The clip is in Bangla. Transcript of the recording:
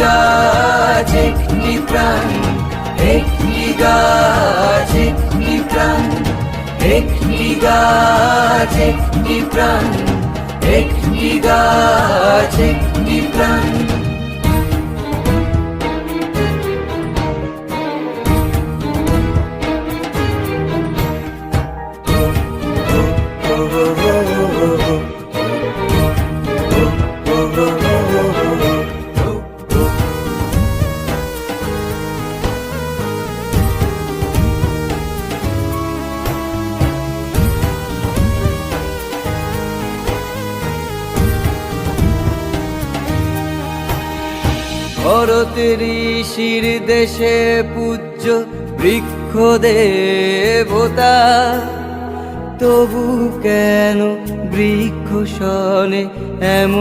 গাছ একটি প্রাণ, একটি গাছ একটি প্রাণ, একটি গাছ একটি প্রাণ, একটি গাছ একটি প্রাণ। ভরতের ঋষির দেশে পূজ্য বৃক্ষ দেবতা, তবু কেন বৃক্ষ শনে এমন